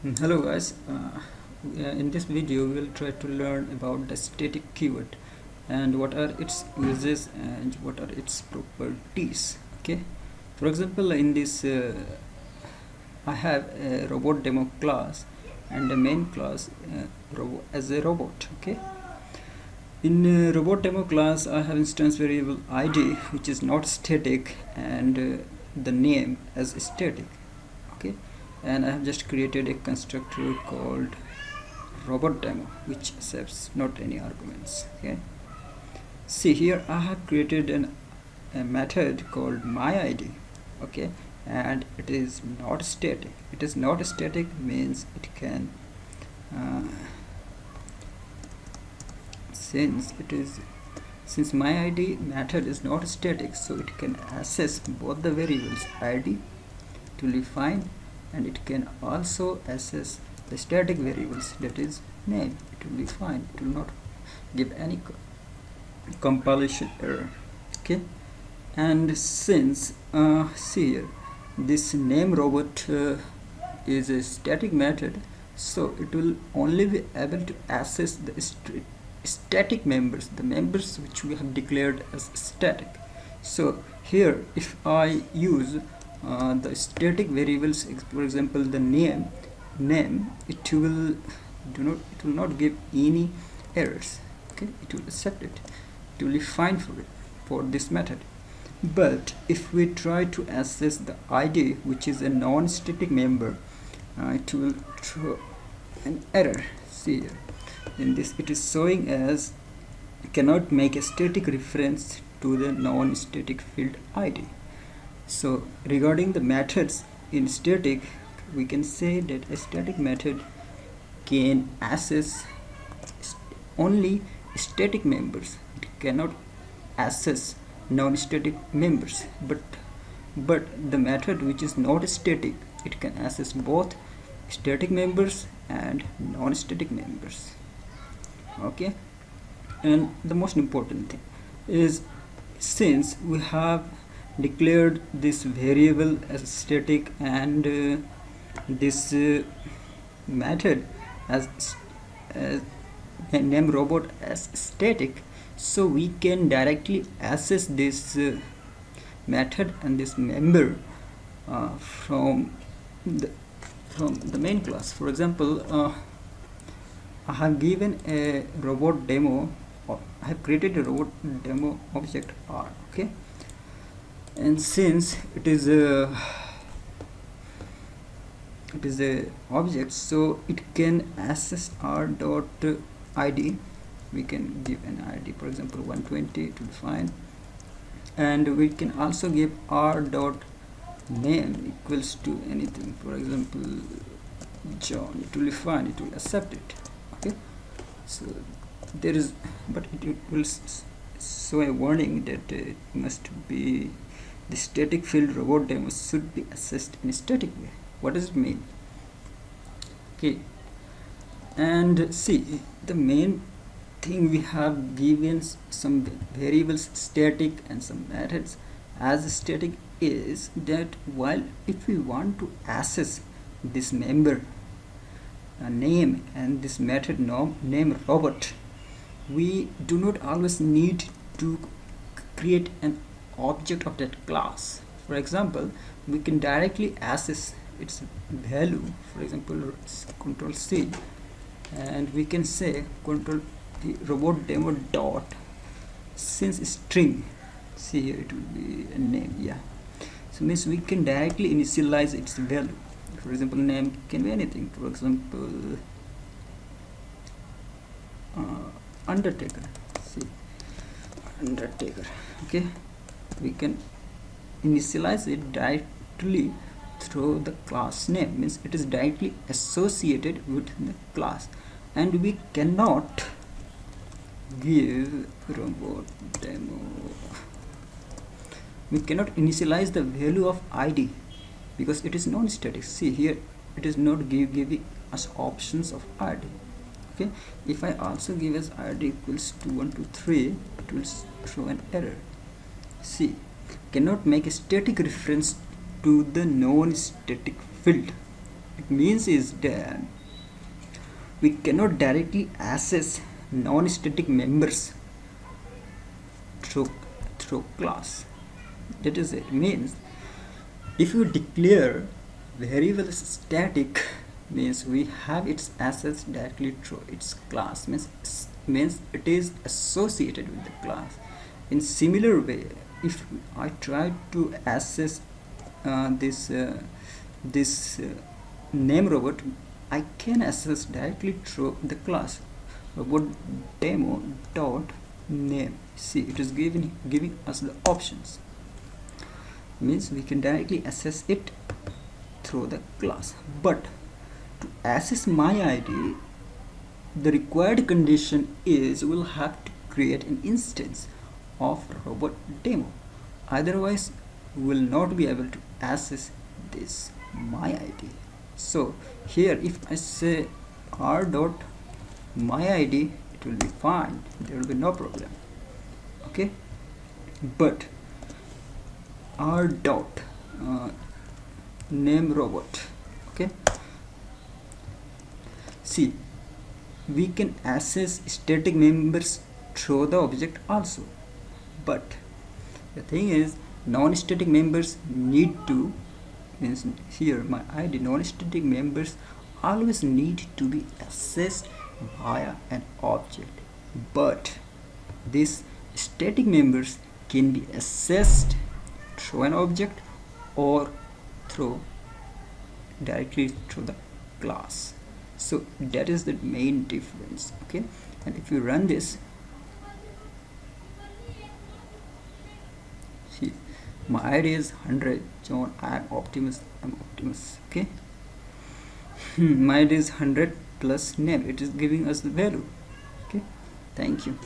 Hello guys, in this video we will try to learn about the static keyword and what are its uses and what are its properties. Okay, for example, in this I have a robot demo class and a main class as a robot. Okay, in robot demo class I have instance variable id which is not static and the name as static. Okay, and I have just created a constructor called robot demo which accepts not any arguments. Okay, see here I have created a method called myId. Okay, and it is not static. It is not static means it can since myId method is not static, so it can access both the variables id to define, and it can also access the static variables, that is name. It will be fine, it will not give any compilation error. Okay, and since see here this name robot is a static method, so it will only be able to access the static members, the members which we have declared as static. So here if I use the static variables, for example the name, it will not give any errors. Okay, it will accept it, it will be fine for this method. But if we try to access the id which is a non-static member, it will throw an error. See here in this it is showing as cannot make a static reference to the non-static field id. So regarding the methods in static, we can say that a static method can access only static members. It cannot access non-static members, but the method which is not static, it can access both static members and non-static members. Okay, and the most important thing is, since we have declared this variable as static and this method as name robot as static, so we can directly access this method and this member from the main class. For example, I have given a robot demo, or I have created a robot demo object R. Okay, and since it is a object, so it can access r dot id. We can give an id, for example 120, to define, and we can also give r dot name equals to anything, for example John. It will be fine, it will accept it. Okay, so there is, but it will show a warning that it must be the static field robot demo should be accessed in a static way. What does it mean? Okay, and see the main thing, we have given some variables static and some methods as static, is that while if we want to access this member name and this method name robot, we do not always need to create an object of that class. For example, we can directly access its value, for example control C, and we can say control the robot demo dot, since string, see here it will be a name. Yeah, so means we can directly initialize its value. For example, name can be anything, for example Undertaker. See, Undertaker. Okay, we can initialize it directly through the class name, means it is directly associated with the class, and we cannot give robot demo, we cannot initialize the value of id because it is non-static. See here it is not giving us options of id. Okay, if I also give as id equals to 123, it will throw an error. See, cannot make a static reference to the non-static field. it means is that we cannot directly access non-static members through class. That is it. Means if you declare variable static, means we have its access directly through its class, means it is associated with the class. In similar way, if I try to access this name robot, I can access directly through the class robot demo dot name. See, it is giving us the options, means we can directly access it through the class. But to access my id, the required condition is we'll have to create an instance of robot demo, otherwise we will not be able to access this my id. So here if I say r dot my id, it will be fine, there will be no problem. Okay, but r dot name robot, okay, see, we can access static members through the object also, but the thing is non-static members need to, means here my id, non-static members always need to be accessed via an object, but these static members can be accessed through an object or directly through the class. So that is the main difference. Okay, and if you run this, see, my id is 100. John, I'm Optimus. Okay, my id is 100 plus name. It is giving us the value. Okay, thank you.